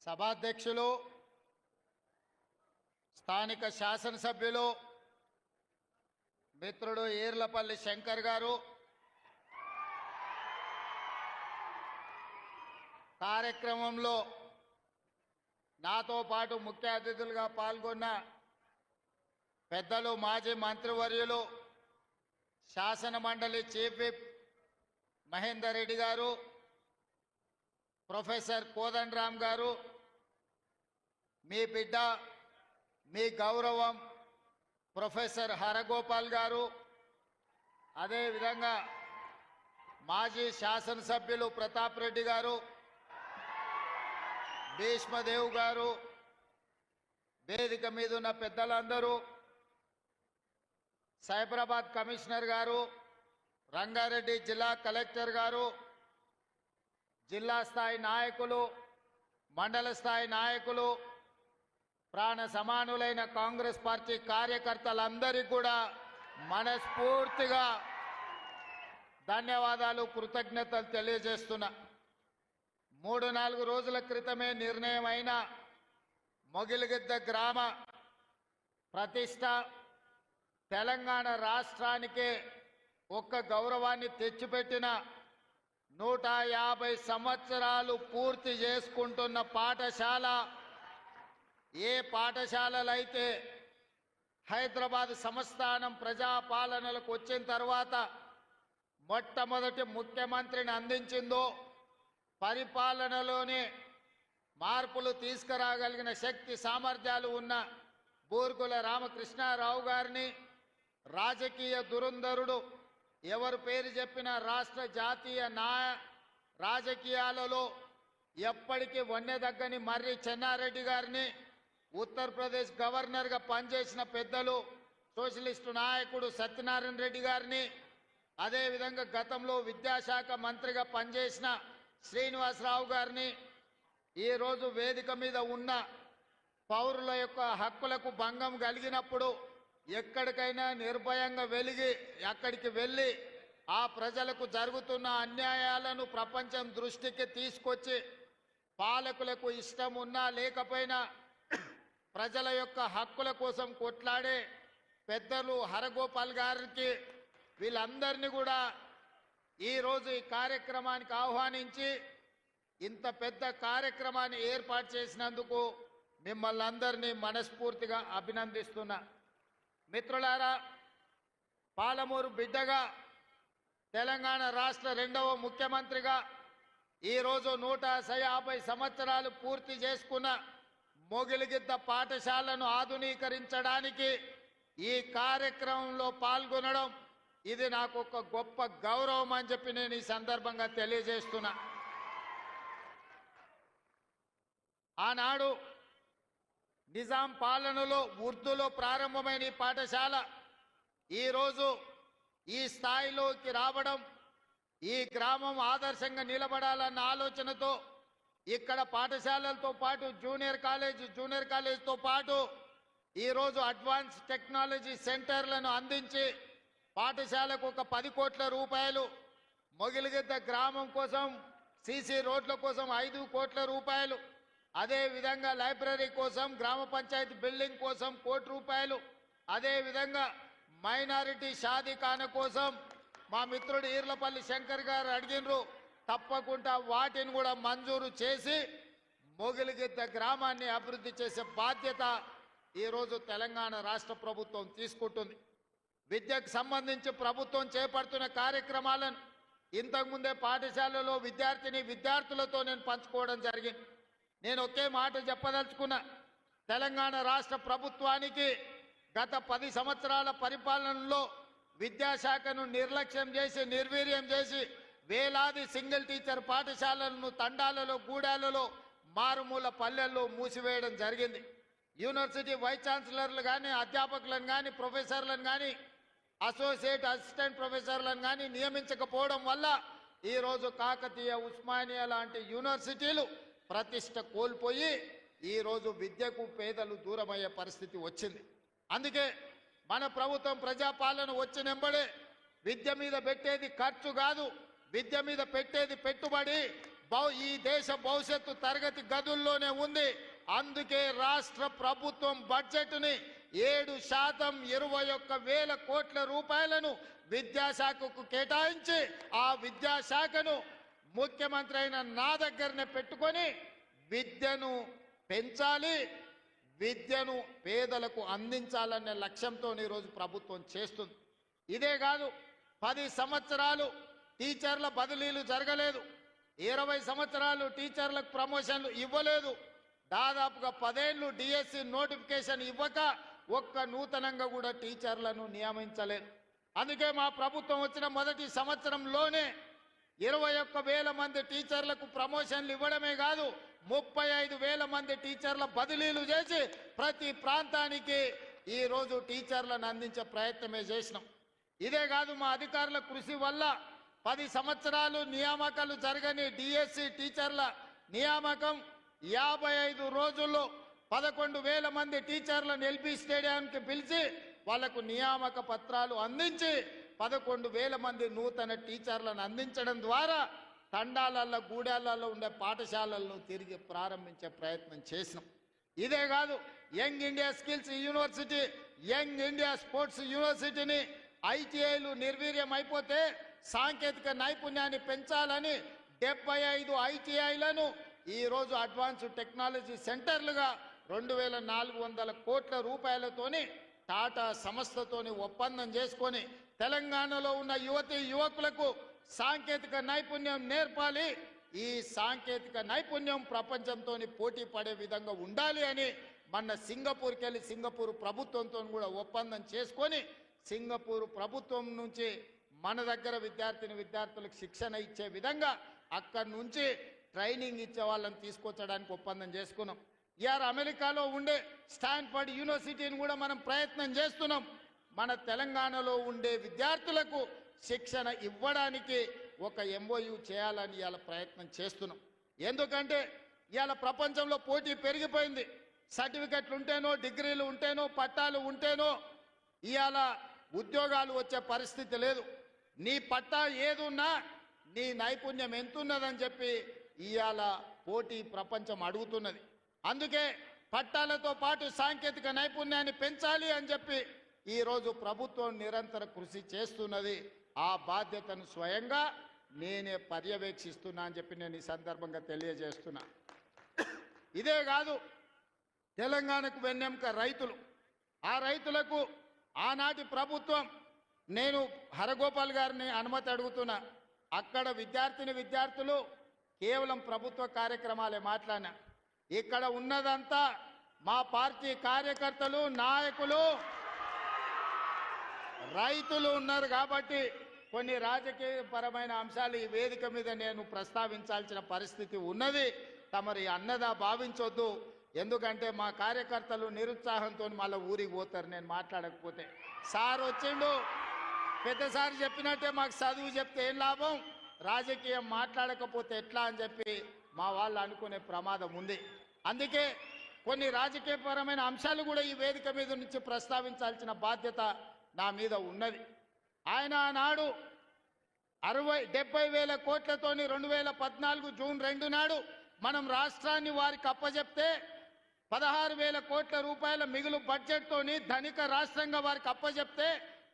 సభాధ్యక్షులు, స్థానిక శాసనసభ్యులు మిత్రుడు ఈర్లపల్లి శంకర్ గారు, కార్యక్రమంలో నాతో పాటు ముఖ్య అతిథులుగా పాల్గొన్న పెద్దలు మాజీ మంత్రివర్యులు శాసన మండలి చీఫ్ విప్ మహేందర్ రెడ్డి గారు, ప్రొఫెసర్ కోదండరామ్ గారు, మీ బిడ్డ మీ గౌరవం ప్రొఫెసర్ హరగోపాల్ గారు, అదేవిధంగా మాజీ శాసనసభ్యులు ప్రతాప్ రెడ్డి గారు, భీష్మదేవ్ గారు, వేదిక మీద ఉన్న పెద్దలందరూ, సైబరాబాద్ కమిషనర్ గారు, రంగారెడ్డి జిల్లా కలెక్టర్ గారు, జిల్లా స్థాయి నాయకులు, మండల స్థాయి నాయకులు, ప్రాణ సమానులైన కాంగ్రెస్ పార్టీ కార్యకర్తలందరికీ కూడా మనస్ఫూర్తిగా ధన్యవాదాలు, కృతజ్ఞతలు తెలియజేస్తున్నా. 3-4 రోజుల క్రితమే నిర్ణయమైన మొగిలిగిద్ద గ్రామ ప్రతిష్ట తెలంగాణ రాష్ట్రానికే ఒక్క గౌరవాన్ని తెచ్చిపెట్టిన 150 సంవత్సరాలు పూర్తి చేసుకుంటున్న పాఠశాల. ఏ పాఠశాలలైతే హైదరాబాద్ సంస్థానం ప్రజాపాలనలకు వచ్చిన తర్వాత మొట్టమొదటి ముఖ్యమంత్రిని అందించిందో, పరిపాలనలోనే మార్పులు తీసుకురాగలిగిన శక్తి సామర్థ్యాలు ఉన్న బూర్గుల రామకృష్ణారావు గారిని, రాజకీయ దురంధరుడు, ఎవరు పేరు చెప్పినా రాష్ట్ర జాతీయ రాజకీయాలలో ఎప్పటికీ వన్నెదగ్గని మర్రి చెన్నారెడ్డి గారిని, ఉత్తరప్రదేశ్ గవర్నర్గా పనిచేసిన పెద్దలు సోషలిస్టు నాయకుడు సత్యనారాయణ రెడ్డి గారిని, అదేవిధంగా గతంలో విద్యాశాఖ మంత్రిగా పనిచేసిన శ్రీనివాసరావు గారిని, ఈరోజు వేదిక మీద ఉన్న పౌరుల యొక్క హక్కులకు భంగం కలిగినప్పుడు ఎక్కడికైనా నిర్భయంగా అక్కడికి వెళ్ళి ఆ ప్రజలకు జరుగుతున్న అన్యాయాలను ప్రపంచం దృష్టికి తీసుకొచ్చి పాలకులకు ఇష్టం ఉన్నా లేకపోయినా ప్రజల యొక్క హక్కుల కోసం కొట్లాడే పెద్దలు హరగోపాల్ గారికి, వీళ్ళందరినీ కూడా ఈరోజు ఈ కార్యక్రమానికి ఆహ్వానించి ఇంత పెద్ద కార్యక్రమాన్ని ఏర్పాటు చేసినందుకు మిమ్మల్ని అందరినీ మనస్ఫూర్తిగా అభినందిస్తున్నా. మిత్రులారా, పాలమూరు బిడ్డగా తెలంగాణ రాష్ట్ర 2వ ముఖ్యమంత్రిగా ఈరోజు 150 సంవత్సరాలు పూర్తి చేసుకున్న మొగిలిగిద్ద పాఠశాలను ఆధునీకరించడానికి ఈ కార్యక్రమంలో పాల్గొనడం ఇది నాకు ఒక గొప్ప గౌరవం అని చెప్పి నేను ఈ సందర్భంగా తెలియజేస్తున్నా. ఆనాడు నిజాం పాలనలో ఉర్దూలో ప్రారంభమైన ఈ పాఠశాల ఈరోజు ఈ స్థాయిలోకి రావడం, ఈ గ్రామం ఆదర్శంగా నిలబడాలన్న ఆలోచనతో ఇక్కడ పాఠశాలలతో పాటు జూనియర్ కాలేజ్తో పాటు ఈరోజు అడ్వాన్స్ టెక్నాలజీ సెంటర్లను అందించి పాఠశాలకు ఒక 10 కోట్ల రూపాయలు, మొగిలిగిద్ద గ్రామం కోసం సీసీ రోడ్ల కోసం 5 కోట్ల రూపాయలు, అదేవిధంగా లైబ్రరీ కోసం, గ్రామ పంచాయతీ బిల్డింగ్ కోసం 1 కోటి రూపాయలు, అదేవిధంగా మైనారిటీ షాదీఖాన కోసం మా మిత్రుడు ఈర్లపల్లి శంకర్ గారు అడిగినరు. తప్పకుండా వాటిని కూడా మంజూరు చేసి మొగిలిగిద్ద గ్రామాన్ని అభివృద్ధి చేసే బాధ్యత ఈరోజు తెలంగాణ రాష్ట్ర ప్రభుత్వం తీసుకుంటుంది. విద్యకు సంబంధించి ప్రభుత్వం చేపడుతున్న కార్యక్రమాలను ఇంతకుముందే పాఠశాలలో విద్యార్థులతో నేను పంచుకోవడం జరిగింది. నేను ఒకే మాట చెప్పదలుచుకున్నా. తెలంగాణ రాష్ట్ర ప్రభుత్వానికి గత 10 సంవత్సరాల పరిపాలనలో విద్యాశాఖను నిర్లక్ష్యం చేసి, నిర్వీర్యం చేసి వేలాది సింగిల్ టీచర్ పాఠశాలలను తండాలలో, గూడాలలో, మారుమూల పల్లెల్లో మూసివేయడం జరిగింది. యూనివర్సిటీ వైస్ ఛాన్సలర్లు కానీ, అధ్యాపకులను కానీ, ప్రొఫెసర్లను కానీ, అసోసియేట్ అసిస్టెంట్ ప్రొఫెసర్లను కానీ నియమించకపోవడం వల్ల ఈరోజు కాకతీయ, ఉస్మానియా లాంటి యూనివర్సిటీలు ప్రతిష్ట కోల్పోయి ఈరోజు విద్యకు పేదలు దూరమయ్యే పరిస్థితి వచ్చింది. అందుకే మన ప్రభుత్వం ప్రజాపాలన వచ్చినెంబడే విద్య మీద పెట్టేది ఖర్చు కాదు, విద్య మీద పెట్టేది పెట్టుబడి ఈ దేశ భవిష్యత్తు తరగతి గదుల్లోనే ఉంది. అందుకే రాష్ట్ర ప్రభుత్వం బడ్జెట్ని 7% 21,000 కోట్ల రూపాయలను విద్యాశాఖకు కేటాయించి ఆ విద్యాశాఖను ముఖ్యమంత్రి అయిన నా దగ్గరనే పెట్టుకొని విద్యను పెంచాలి, విద్యను పేదలకు అందించాలనే లక్ష్యంతో ఈరోజు ప్రభుత్వం చేస్తుంది. ఇదే కాదు, 10 సంవత్సరాలు టీచర్ల బదిలీలు జరగలేదు, 20 సంవత్సరాలు టీచర్లకు ప్రమోషన్లు ఇవ్వలేదు, దాదాపుగా 10 ఏళ్ళు డిఎస్సి నోటిఫికేషన్ ఇవ్వక ఒక్క నూతనంగా కూడా టీచర్లను నియమించలేదు. అందుకే మా ప్రభుత్వం వచ్చిన మొదటి సంవత్సరంలోనే 21,000 మంది టీచర్లకు ప్రమోషన్లు ఇవ్వడమే కాదు, 35,000 మంది టీచర్ల బదిలీలు చేసి ప్రతి ప్రాంతానికి ఈరోజు టీచర్లను అందించే ప్రయత్నమే చేసినాం. ఇదే కాదు, మా అధికారుల కృషి వల్ల 10 సంవత్సరాలు నియామకాలు జరగని డిఎస్సి టీచర్ల నియామకం 55 రోజుల్లో 11,000 మంది టీచర్లను ఎల్బీ స్టేడియంకి పిలిచి వాళ్లకు నియామక పత్రాలు అందించి 11,000 మంది నూతన టీచర్లను అందించడం ద్వారా తండాలలో గూడాలలో ఉండే పాఠశాలలను తిరిగి ప్రారంభించే ప్రయత్నం చేసినాం. ఇదే కాదు, young India skills university, young India sports యూనివర్సిటీని ఐటీఐలు నిర్వీర్యం అయిపోతే సాంకేతిక నైపుణ్యాన్ని పెంచాలని 75 ఐటీఐలను ఈరోజు అడ్వాన్స్డ్ టెక్నాలజీ సెంటర్లుగా 2,400 కోట్ల రూపాయలతోని టాటా సంస్థతోని ఒప్పందం చేసుకొని తెలంగాణలో ఉన్న యువకులకు సాంకేతిక నైపుణ్యం నేర్పాలి, ఈ సాంకేతిక నైపుణ్యం ప్రపంచంతో పోటీ పడే విధంగా ఉండాలి అని మన సింగపూర్కి వెళ్ళి సింగపూర్ ప్రభుత్వంతో కూడా ఒప్పందం చేసుకొని సింగపూర్ ప్రభుత్వం నుంచి మన దగ్గర విద్యార్థులకు శిక్షణ ఇచ్చే విధంగా అక్కడి నుంచి ట్రైనింగ్ ఇచ్చే వాళ్ళని తీసుకొచ్చడానికి ఒప్పందం చేసుకున్నాం. ఇవాళ అమెరికాలో ఉండే స్టాన్ఫర్డ్ యూనివర్సిటీని కూడా మనం ప్రయత్నం చేస్తున్నాం. మన తెలంగాణలో ఉండే విద్యార్థులకు శిక్షణ ఇవ్వడానికి ఒక ఎంఓయూ చేయాలని ఇవాళ ప్రయత్నం చేస్తున్నాం. ఎందుకంటే ఇవాళ ప్రపంచంలో పోటీ పెరిగిపోయింది. సర్టిఫికెట్లు ఉంటేనో, డిగ్రీలు ఉంటేనో, పట్టాలు ఉంటేనో ఇవాళ ఉద్యోగాలు వచ్చే పరిస్థితి లేదు. నీ పట్టా ఏదున్నా నీ నైపుణ్యం ఎంతున్నదని చెప్పి ఇవాళ పోటీ ప్రపంచం అడుగుతున్నది. అందుకే పట్టాలతో పాటు సాంకేతిక నైపుణ్యాన్ని పెంచాలి అని చెప్పి ఈరోజు ప్రభుత్వం నిరంతర కృషి చేస్తున్నది. ఆ బాధ్యతను స్వయంగా నేనే పర్యవేక్షిస్తున్నా అని చెప్పి నేను ఈ సందర్భంగా తెలియజేస్తున్నా. ఇదే కాదు, తెలంగాణకు వెన్నెముక రైతులు. ఆ రైతులకు ఆనాటి ప్రభుత్వం, నేను హరగోపాల్ గారిని అనుమతి అడుగుతున్నా, అక్కడ విద్యార్థులు కేవలం ప్రభుత్వ కార్యక్రమాలే మాట్లాడినా, ఇక్కడ ఉన్నదంతా మా పార్టీ కార్యకర్తలు, నాయకులు, రైతులు ఉన్నారు. కాబట్టి కొన్ని రాజకీయపరమైన అంశాలు ఈ వేదిక మీద నేను ప్రస్తావించాల్సిన పరిస్థితి ఉన్నది. తమరి అన్నదా భావించొద్దు. ఎందుకంటే మా కార్యకర్తలు నిరుత్సాహంతో మళ్ళీ ఊరికి పోతారు నేను మాట్లాడకపోతే. సార్ వచ్చిండు, పెద్దసారి చెప్పినట్టే మాకు చదువు చెప్తే ఏం లాభం, రాజకీయం మాట్లాడకపోతే ఎట్లా అని చెప్పి మా వాళ్ళు అనుకునే ప్రమాదం ఉంది. అందుకే కొన్ని రాజకీయపరమైన అంశాలు కూడా ఈ వేదిక మీద నుంచి ప్రస్తావించాల్సిన బాధ్యత నా మీద ఉన్నది. ఆయన ఆనాడు 70,000 కోట్లతోని 2014 జూన్ 2 నాడు మనం రాష్ట్రాన్ని వారికి అప్పచెప్తే 16,000 కోట్ల రూపాయల మిగులు బడ్జెట్తోని ధనిక రాష్ట్రంగా వారికి అప్పచెప్తే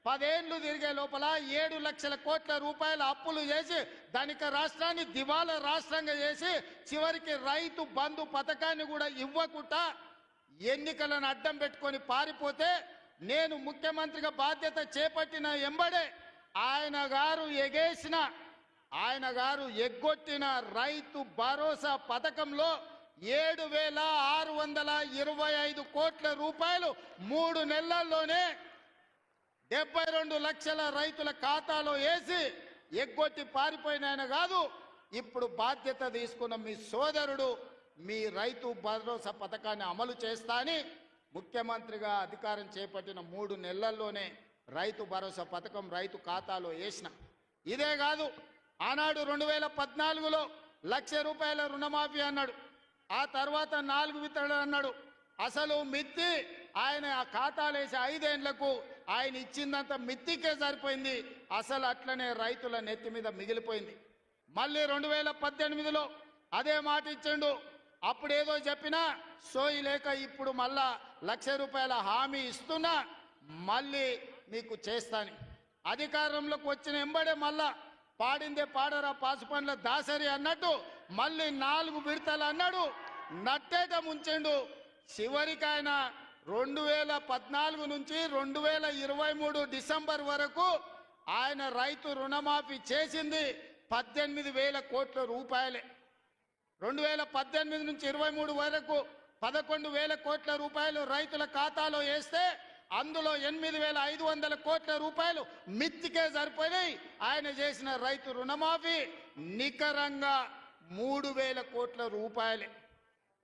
10 ఏళ్లు తిరిగే లోపల 7 లక్షల కోట్ల రూపాయల అప్పులు చేసి ధనిక రాష్ట్రాన్ని దివాలా రాష్ట్రంగా చేసి చివరికి రైతు బంధు పథకాన్ని కూడా ఇవ్వకుండా ఎన్నికలను అడ్డం పెట్టుకొని పారిపోతే నేను ముఖ్యమంత్రిగా బాధ్యత చేపట్టిన ఎంబడే ఆయన గారు ఎగ్గొట్టిన రైతు భరోసా పథకంలో 7,625 కోట్ల రూపాయలు 3 నెలల్లోనే 72 లక్షల రైతుల ఖాతాలో వేసి ఎగ్గొట్టి పారిపోయిన ఆయన కాదు, ఇప్పుడు బాధ్యత తీసుకున్న మీ సోదరుడు మీ రైతు భరోసా పథకాన్ని అమలు చేస్తా అని ముఖ్యమంత్రిగా అధికారం చేపట్టిన 3 నెలల్లోనే రైతు భరోసా పథకం రైతు ఖాతాలో వేసిన. ఇదే కాదు, ఆనాడు 2014లో 1,00,000 రూపాయల రుణమాఫీ అన్నాడు, ఆ తర్వాత 4 విత్తనాలు అన్నాడు. అసలు మిత్తి ఆయన ఆ ఖాతాలు వేసి 5 ఏళ్లకు ఆయన ఇచ్చిందంత మిత్తికే సరిపోయింది. అసలు అట్లనే రైతుల నెత్తి మీద మిగిలిపోయింది. మళ్ళీ 2018లో అదే మాట ఇచ్చిండు. అప్పుడేదో చెప్పినా సోయి లేక ఇప్పుడు మళ్ళా ₹1,00,000 హామీ ఇస్తున్నా, మళ్ళీ మీకు చేస్తాను. అధికారంలోకి వచ్చిన ఎంబడే మళ్ళా పాడిందే పాడరా పాసుపండ్ల దాసరి అన్నట్టు మళ్ళీ 4 విడతలు అన్నాడు, నట్టేట ముంచెండు. చివరికి ఆయన 2014 నుంచి 2023 డిసెంబర్ వరకు ఆయన రైతు రుణమాఫీ చేసింది 18,000 కోట్ల రూపాయలే. 2018 నుంచి 23 వరకు 11,000 కోట్ల రూపాయలు రైతుల ఖాతాలో వేస్తే అందులో 8,500 కోట్ల రూపాయలు మిత్తికే సరిపోయి ఆయన చేసిన రైతు రుణమాఫీ నికరంగా 3,000 కోట్ల రూపాయలే.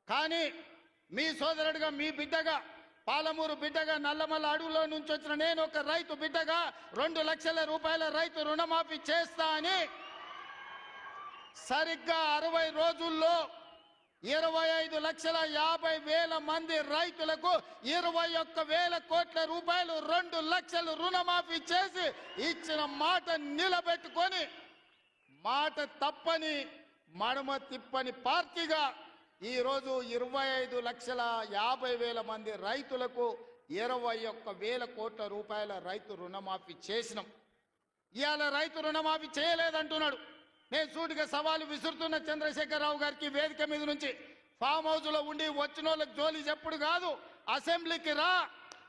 కానీ మీ సోదరుడిగా, మీ బిడ్డగా, పాలమూరు బిడ్డగా, నల్లమల్ల అడవులో నుంచి వచ్చిన నేను ఒక రైతు బిడ్డగా 2 లక్షల రూపాయల రైతు రుణమాఫీ చేస్తా అని సరిగ్గా 60 రోజుల్లో 25,50,000 మంది రైతులకు 21,000 కోట్ల రూపాయలు 2 లక్షలు రుణమాఫీ చేసి ఇచ్చిన మాట నిలబెట్టుకొని మాట తప్పని మడమ తిప్పని పార్టీగా ఈరోజు 25,50,000 మంది రైతులకు 21,000 కోట్ల రూపాయల రైతు రుణమాఫీ చేసినాం. ఇవాళ రైతు రుణమాఫీ చేయలేదంటున్నాడు. నేను సూటిగా సవాలు విసురుతున్న చంద్రశేఖరరావు గారికి వేదిక మీద నుంచి, ఫామ్ హౌస్ లో ఉండి వచ్చిన వాళ్ళకి జోలి చెప్పుడు కాదు, అసెంబ్లీకి రా,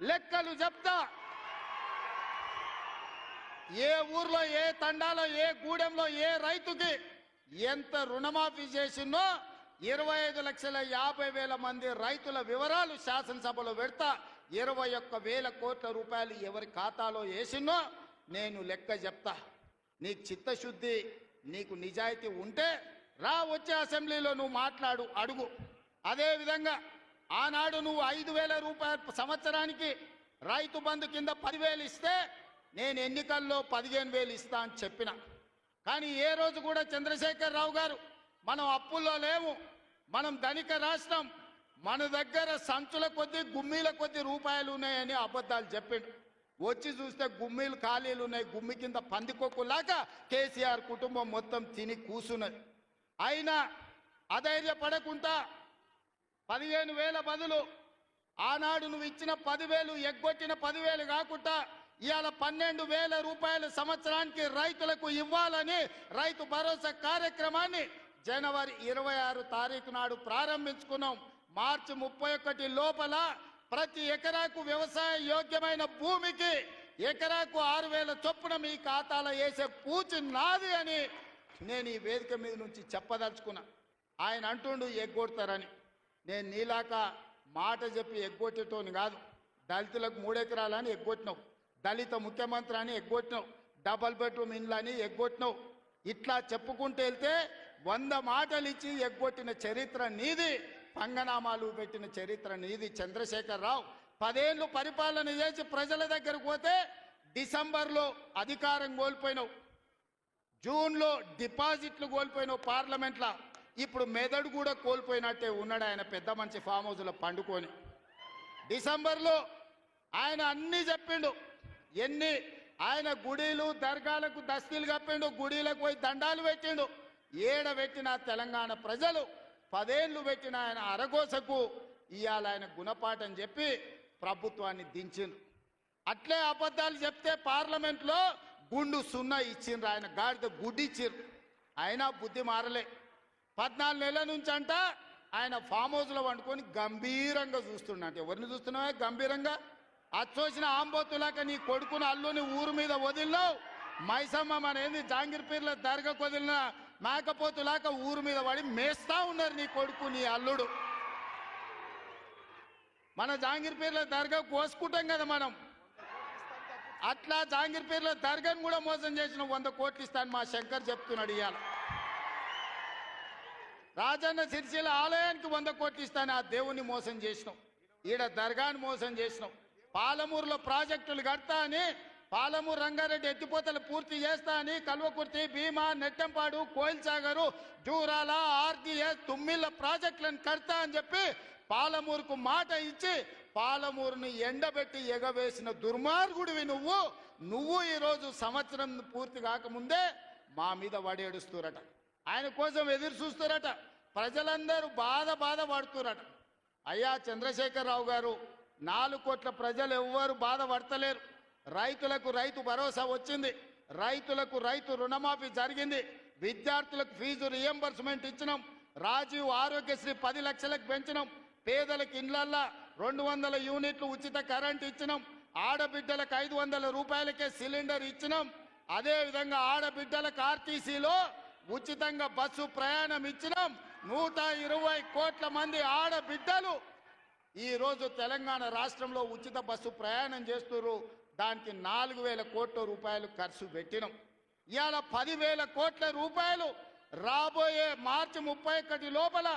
లెక్కలు చెప్తా. ఏ ఊర్లో, ఏ తండాలో, ఏ గూడెంలో ఏ రైతుకి ఎంత రుణమాఫీ చేసిందో 25,50,000 మంది రైతుల వివరాలు శాసనసభలో పెడతా. 21,000 కోట్ల రూపాయలు ఎవరి ఖాతాలో వేసిందో నేను లెక్క చెప్తా. నీకు చిత్తశుద్ధి, నీకు నిజాయితీ ఉంటే రా, వచ్చే అసెంబ్లీలో నువ్వు మాట్లాడు, అడుగు. అదేవిధంగా ఆనాడు నువ్వు 5,000 రూపాయలు సంవత్సరానికి రైతు బంధు కింద 10,000 ఇస్తే నేను ఎన్నికల్లో 15,000 ఇస్తా అని చెప్పిన. కానీ ఏ రోజు కూడా చంద్రశేఖరరావు గారు మనం అప్పుల్లో లేము, మనం ధనిక రాష్ట్రం, మన దగ్గర సంచుల కొద్దీ గుమ్మీల కొద్దీ రూపాయలు ఉన్నాయని అబద్ధాలు చెప్పిండు. వచ్చి చూస్తే గుమ్మీలు ఖాళీలు ఉన్నాయి. గుమ్మి కింద పందికొక్కులాగా కేసీఆర్ కుటుంబం మొత్తం తిని కూసున్నది. అయినా అధైర్యపడకుండా 15,000 బదులు ఆనాడు నువ్వు ఇచ్చిన 10,000 ఎగ్గొట్టిన 10,000 కాకుండా ఇవాళ 12,000 రూపాయలు సంవత్సరానికి రైతులకు ఇవ్వాలని రైతు భరోసా కార్యక్రమాన్ని జనవరి 26 తారీఖు నాడు ప్రారంభించుకున్నాం. మార్చి 31 లోపల ప్రతి ఎకరాకు వ్యవసాయ యోగ్యమైన భూమికి ఎకరాకు 6,000 చొప్పున మీ ఖాతాలో వేసే పూచి నాది అని నేను ఈ వేదిక మీద నుంచి చెప్పదలుచుకున్నా. ఆయన అంటుండు ఎగ్గొడతారని. నేను నీలాక మాట చెప్పి ఎగ్గొట్టేటోని కాదు. దళితులకు 3 ఎకరాలని ఎగ్గొట్టినావు, దళిత ముఖ్యమంత్రి అని ఎగ్గొట్టినావు, డబల్ బెడ్రూమ్ ఇండ్లు అని ఎగ్గొట్టినావు. ఇట్లా చెప్పుకుంటూ వెళ్తే 100 మాటలు ఇచ్చి ఎగ్గొట్టిన చరిత్ర నీది, పంగనామాలు పెట్టిన చరిత్ర నీది. చంద్రశేఖరరావు 10 ఏళ్ళు పరిపాలన చేసి ప్రజల దగ్గరకు పోతే డిసెంబర్లో అధికారం కోల్పోయినావు, జూన్లో డిపాజిట్లు కోల్పోయినావు పార్లమెంట్లో. ఇప్పుడు మెదడు కూడా కోల్పోయినట్టే ఉన్నాడు ఆయన పెద్ద మనిషి ఫామ్ హౌస్లో పండుకొని. డిసెంబర్లో ఆయన అన్నీ చెప్పిండు. ఆయన గుడిలు దర్గాలకు దస్తీలు కప్పిండు, గుడిలకు పోయి దండాలు పెట్టిండు. పెట్టిన తెలంగాణ ప్రజలు 10 ఏళ్ళు పెట్టిన ఆయన అరగోసకు ఇవాళ ఆయన గుణపాఠం చెప్పి ప్రభుత్వాన్ని దించిండు. అట్లే అబద్ధాలు చెప్తే పార్లమెంట్లో గుండు 0 ఇచ్చిండ్రు, ఆయన గాడిద గుడ్డి ఇచ్చిండ్రు. అయినా బుద్ధి మారలే. 14 నెలల నుంచి అంట ఆయన ఫామ్ హౌస్లో వండుకొని గంభీరంగా చూస్తున్నాడు. ఎవరిని చూస్తున్నావా గంభీరంగా? అచ్చోసిన ఆంబోతులాక నీ కొడుకును అల్లుని ఊరు మీద వదిలినావు. మైసమ్మ మన ఏంది జాంగీర్పీర్ల దర్గాకు వదిలిన మేకపోతులాక ఊరు మీద పడి మేస్తా ఉన్నారు నీ కొడుకు, నీ అల్లుడు. మన జాంగీర్పీర్ల దర్గా కోసుకుంటాం కదా మనం, అట్లా జాంగీర్పీర్ల దర్గాను కూడా మోసం చేసిన 100 కోట్లు ఇస్తాను మా శంకర్ చెప్తున్నాడు. ఇవాళ రాజన్న సిరిసిల్ల ఆలయానికి 100 కోట్లు ఇస్తాను, ఆ దేవుణ్ణి మోసం చేసినావు. ఈడ దర్గాను మోసం చేసినావు. పాలమూరులో ప్రాజెక్టులు కడతా అని, పాలమూరు రంగారెడ్డి ఎత్తిపోతలు పూర్తి చేస్తా అని కల్వకుర్తి, భీమా, నెట్టంపాడు, కోయిల్సాగరు, జూరాల, ఆర్డీఎస్, తుమ్మిళ్ళ ప్రాజెక్టులను కడతా అని చెప్పి పాలమూరుకు మాట ఇచ్చి పాలమూరుని ఎండబెట్టి ఎగవేసిన దుర్మార్గుడివి నువ్వు ఈరోజు సంవత్సరం పూర్తి కాకముందే మా మీద వడేడుస్తురట. ఆయన కోసం ఎదురు చూస్తారట. ప్రజలందరూ బాధపడుతురట. అయ్యా చంద్రశేఖరరావు గారు, 4 కోట్ల ప్రజలు ఎవ్వరు బాధపడతలేరు. రైతులకు రైతు భరోసా వచ్చింది, రైతులకు రైతు రుణమాఫీ జరిగింది, విద్యార్థులకు ఫీజు రియంబర్స్మెంట్ ఇచ్చినాం, రాజీవ్ ఆరోగ్యశ్రీ 10 లక్షలకు పెంచినాం, పేదలకు ఇండ్లల్లా 200 యూనిట్లు ఉచిత కరెంట్ ఇచ్చినాం, ఆడబిడ్డలకు 500 రూపాయలకే సిలిండర్ ఇచ్చినాం. అదేవిధంగా ఆడబిడ్డలకు ఆర్టీసీలో ఉచితంగా బస్సు ప్రయాణం ఇచ్చినాం. 120 కోట్ల మంది ఆడబిడ్డలు ఈరోజు తెలంగాణ రాష్ట్రంలో ఉచిత బస్సు ప్రయాణం చేస్తున్నారు. దానికి 4,000 కోట్ల రూపాయలు ఖర్చు పెట్టినాం. ఇవాళ 10,000 కోట్ల రూపాయలు రాబోయే మార్చి 31 లోపల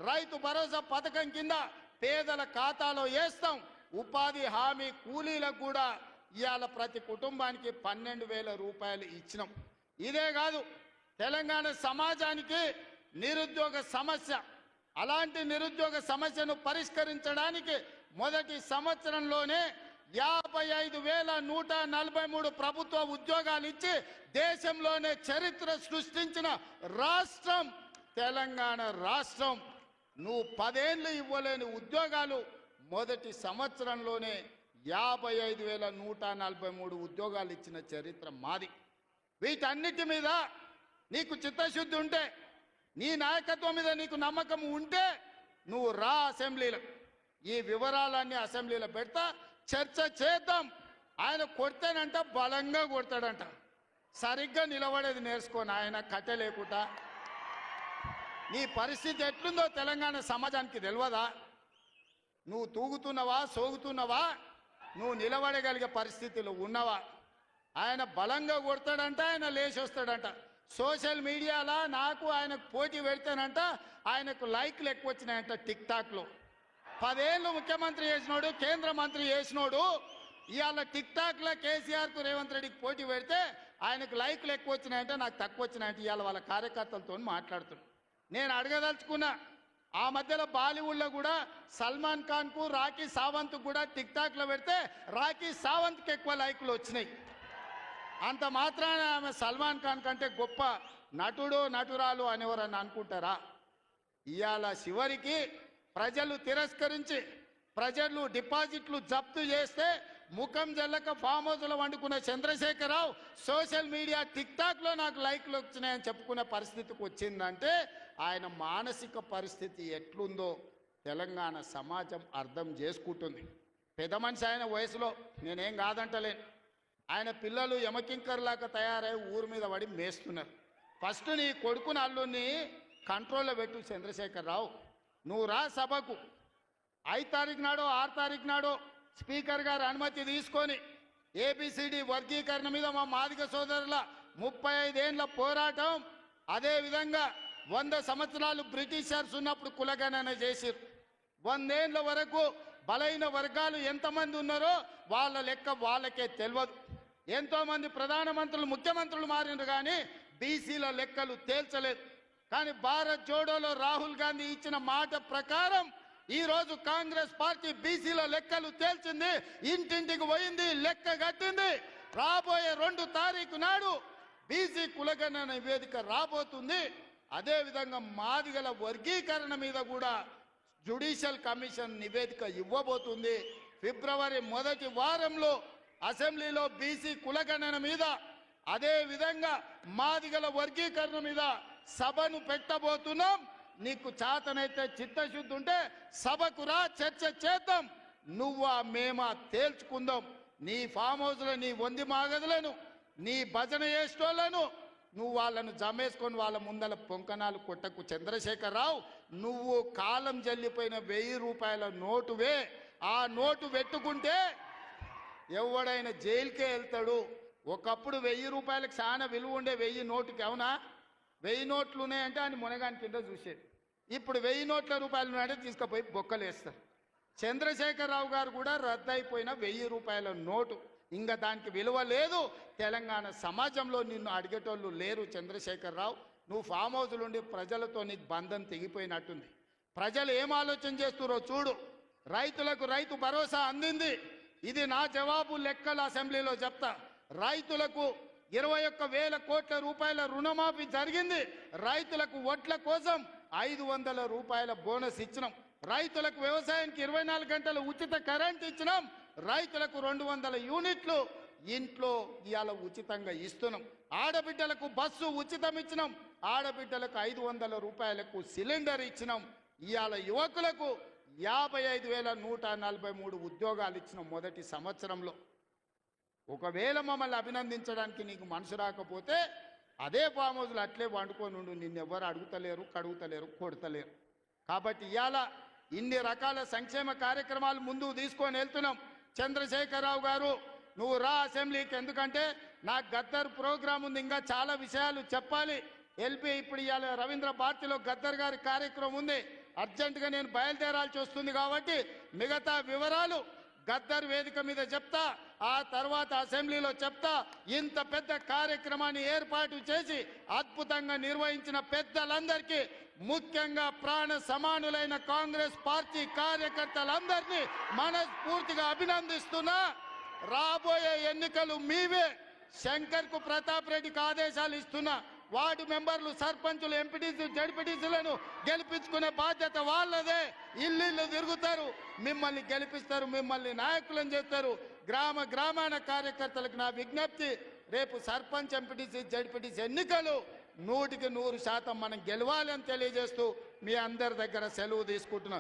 రైతు భరోసా పథకం కింద పేదల ఖాతాలో వేస్తాం. ఉపాధి హామీ కూలీలకు కూడా ఇవాళ ప్రతి కుటుంబానికి 12,000 రూపాయలు ఇచ్చినాం. ఇదే కాదు, తెలంగాణ సమాజానికి నిరుద్యోగ సమస్య, అలాంటి నిరుద్యోగ సమస్యను పరిష్కరించడానికి మొదటి సంవత్సరంలోనే 55,143 ప్రభుత్వ ఉద్యోగాలు ఇచ్చి దేశంలోనే చరిత్ర సృష్టించిన రాష్ట్రం తెలంగాణ రాష్ట్రం. నువ్వు 10 ఏళ్ళు ఇవ్వలేని ఉద్యోగాలు మొదటి సంవత్సరంలోనే 55,143 ఉద్యోగాలు ఇచ్చిన చరిత్ర మాది. వీటన్నిటి మీద నీకు చిత్తశుద్ధి ఉంటే, నీ నాయకత్వం మీద నీకు నమ్మకం ఉంటే నువ్వు రా అసెంబ్లీలో. ఈ వివరాలన్నీ అసెంబ్లీలో పెడతా, చర్చ చేద్దాం. ఆయన కొడితేనంట బలంగా కొడతాడంట, సరిగ్గా నిలబడేది నేర్చుకోని ఆయన కట్టె లేకుండా. నీ పరిస్థితి ఎట్లుందో తెలంగాణ సమాజానికి తెలియదా? నువ్వు తూగుతున్నావా, సోగుతున్నావా, నువ్వు నిలబడగలిగే పరిస్థితిలో ఉన్నవా? ఆయన బలంగా కొడతాడంట, ఆయన లేచి వస్తాడంట. సోషల్ మీడియాలో నాకు ఆయనకు పోటీ పెడితేనంట ఆయనకు లైక్లు ఎక్కువ వచ్చినాయంట. టిక్టాక్లో 10 ఏళ్ళు ముఖ్యమంత్రి చేసినోడు, కేంద్ర మంత్రి చేసినోడు ఇవాళ టిక్టాక్లో కేసీఆర్కు రేవంత్ రెడ్డికి పోటీ పెడితే ఆయనకు లైక్లు ఎక్కువ వచ్చినాయంటే నాకు తక్కువ వచ్చినాయంటే ఇవాళ వాళ్ళ కార్యకర్తలతో మాట్లాడుతున్నాను. నేను అడగదలుచుకున్నా, ఆ మధ్యలో బాలీవుడ్లో కూడా సల్మాన్ ఖాన్కు రాఖీ సావంత్ కూడా టిక్టాక్లో పెడితే రాఖీ సావంత్కి ఎక్కువ లైక్లు వచ్చినాయి. అంత మాత్రాన ఆమె సల్మాన్ ఖాన్ కంటే గొప్ప నటుడు నటురాలు అనేవారని అనుకుంటారా? ఇవాళ చివరికి ప్రజలు తిరస్కరించి ప్రజలు డిపాజిట్లు జప్తు చేస్తే ముఖం జల్లక ఫామ్ హౌస్లో వండుకున్న చంద్రశేఖరరావు సోషల్ మీడియా టిక్టాక్లో నాకు లైక్లు వచ్చినాయని చెప్పుకునే పరిస్థితికి వచ్చిందంటే ఆయన మానసిక పరిస్థితి ఎట్లుందో తెలంగాణ సమాజం అర్థం చేసుకుంటుంది. పెద్ద మనిషి ఆయన వయసులో, నేనేం కాదంటలేను. ఆయన పిల్లలు యమకింకర్లాగా తయారై ఊరి మీద పడి మేస్తున్నారు. ఫస్ట్ నీ కొడుకుని అల్లుని కంట్రోల్లో పెట్టు చంద్రశేఖరరావు. నువ్వు రా సభకు 5 తారీఖు నాడో 6 తారీఖు నాడో స్పీకర్ గారు అనుమతి తీసుకొని ఏబిసిడి వర్గీకరణ మీద మా మాదిగ సోదరుల 35 ఏళ్ల పోరాటం, అదేవిధంగా 100 సంవత్సరాలు బ్రిటిషర్స్ ఉన్నప్పుడు కులగణన చేసిరు. 100 ఏళ్ల వరకు బలైన వర్గాలు ఎంతమంది ఉన్నారో వాళ్ళ లెక్క వాళ్ళకే తెలియదు. ఎంతోమంది ప్రధానమంత్రులు ముఖ్యమంత్రులు మారినారు కానీ బీసీల లెక్కలు తేల్చలేదు. కానీ భారత్ జోడోలో రాహుల్ గాంధీ ఇచ్చిన మాట ప్రకారం ఈరోజు కాంగ్రెస్ పార్టీ బీసీల లెక్కలు తేల్చింది, ఇంటింటికి పోయింది, లెక్క కట్టింది. రాబోయే 2 తారీఖు నాడు బీసీ కులగణన నివేదిక రాబోతుంది. అదేవిధంగా మాదిగల వర్గీకరణ మీద కూడా జ్యుడిషియల్ కమిషన్ నివేదిక ఇవ్వబోతుంది. ఫిబ్రవరి మొదటి వారంలో అసెంబ్లీలో బీసీ కులగణన మీద, అదేవిధంగా మాదిగల వర్గీకరణ మీద సభను పెట్టబోతున్నాం. నీకు చేతనైతే చిత్తశుద్ధి ఉంటే సభకు రా, చర్చ చేద్దాం. నువ్వా మేమా తేల్చుకుందాం. నీ ఫామ్ హౌస్లో నీ వంది మాగదులను, నీ భజన చేసేటోళ్లను నువ్వు వాళ్ళను జమేసుకొని వాళ్ళ ముందల పొంకనాలు కొట్టకు చంద్రశేఖరరావు. నువ్వు కాలం జల్లిపోయిన 1000 రూపాయల నోటువే. ఆ నోటు పెట్టుకుంటే ఎవడైనా జైలుకే వెళ్తాడు. ఒకప్పుడు 1000 రూపాయలకు చాలా విలువ ఉండే 1000 నోటుకి. అవునా? 1000 నోట్లు ఉన్నాయంటే ఆయన మునగాని కింద చూసేది. ఇప్పుడు 1000 నోట్ల రూపాయలు ఉన్నాయంటే తీసుకుపోయి బొక్కలు వేస్తారు. చంద్రశేఖరరావు గారు కూడా రద్దయిపోయిన 1000 రూపాయల నోటు, ఇంకా దానికి విలువ లేదు. తెలంగాణ సమాజంలో నిన్ను అడిగేటోళ్ళు లేరు చంద్రశేఖరరావు. నువ్వు ఫామ్ హౌస్లు ఉండి ప్రజలతో నీకు బంధం తెగిపోయినట్టుంది. ప్రజలు ఏం ఆలోచన చేస్తున్నారో చూడు. రైతులకు రైతు భరోసా అందింది. ఇది నా జవాబు, లెక్కలు అసెంబ్లీలో చెప్తా. రైతులకు 21,000 కోట్ల రూపాయల రుణమాఫీ జరిగింది. రైతులకు వడ్ల కోసం 500 రూపాయల బోనస్ ఇచ్చినాం. రైతులకు వ్యవసాయానికి 24 గంటల ఉచిత కరెంట్ ఇచ్చినాం. రైతులకు 200 యూనిట్లు ఇంట్లో ఇవాళ ఉచితంగా ఇస్తున్నాం. ఆడబిడ్డలకు బస్సు ఉచితం ఇచ్చినాం. ఆడబిడ్డలకు 500 రూపాయలకు సిలిండర్ ఇచ్చినాం. ఇవాళ యువకులకు 55,143 ఉద్యోగాలు ఇచ్చినాం మొదటి సంవత్సరంలో. ఒకవేళ మమ్మల్ని అభినందించడానికి నీకు మనసు రాకపోతే అదే ఫామ్ హౌస్లు అట్లే వండుకొని ఉండు. నిన్నెవ్వరు అడుగుతలేరు, కడుగుతలేరు, కొడతలేరు. కాబట్టి ఇవాళ ఇన్ని రకాల సంక్షేమ కార్యక్రమాలు ముందుకు తీసుకొని వెళ్తున్నాం. చంద్రశేఖరరావు గారు నువ్వు రా అసెంబ్లీకి, ఎందుకంటే నాకు గద్దర్ ప్రోగ్రాం ఉంది, ఇంకా చాలా విషయాలు చెప్పాలి. ఎల్పి ఇప్పుడు ఇవాళ రవీంద్ర భారతిలో గద్దర్ గారి కార్యక్రమం ఉంది, అర్జెంటుగా నేను బయలుదేరాల్సి వస్తుంది. కాబట్టి మిగతా వివరాలు గద్దర్ వేదిక మీద చెప్తా, ఆ తర్వాత అసెంబ్లీలో చెప్తా. ఇంత పెద్ద కార్యక్రమాన్ని ఏర్పాటు చేసి అద్భుతంగా నిర్వహించిన పెద్దలందరికీ, ముఖ్యంగా ప్రాణ సమానులైన కాంగ్రెస్ పార్టీ కార్యకర్తలందరినీ మనస్ఫూర్తిగా అభినందిస్తున్నా. రాబోయే ఎన్నికలు మీవే. శంకర్కు ప్రతాప్ రెడ్డికి ఆదేశాలు ఇస్తున్నా. వార్డు మెంబర్లు, సర్పంచులు, ఎంపీటీసీ, జడ్పీటీసీలను గెలిపించుకునే బాధ్యత వాళ్ళదే. ఇల్లు తిరుగుతారు, మిమ్మల్ని గెలిపిస్తారు, మిమ్మల్ని నాయకులను చేస్తారు. గ్రామాన కార్యకర్తలకు నా విజ్ఞప్తి, రేపు సర్పంచ్, ఎంపీటీసీ, జడ్పీటీసీ ఎన్నికలు 100% మనం గెలవాలి అని తెలియజేస్తూ మీ అందరి దగ్గర సెలవు తీసుకుంటున్నా.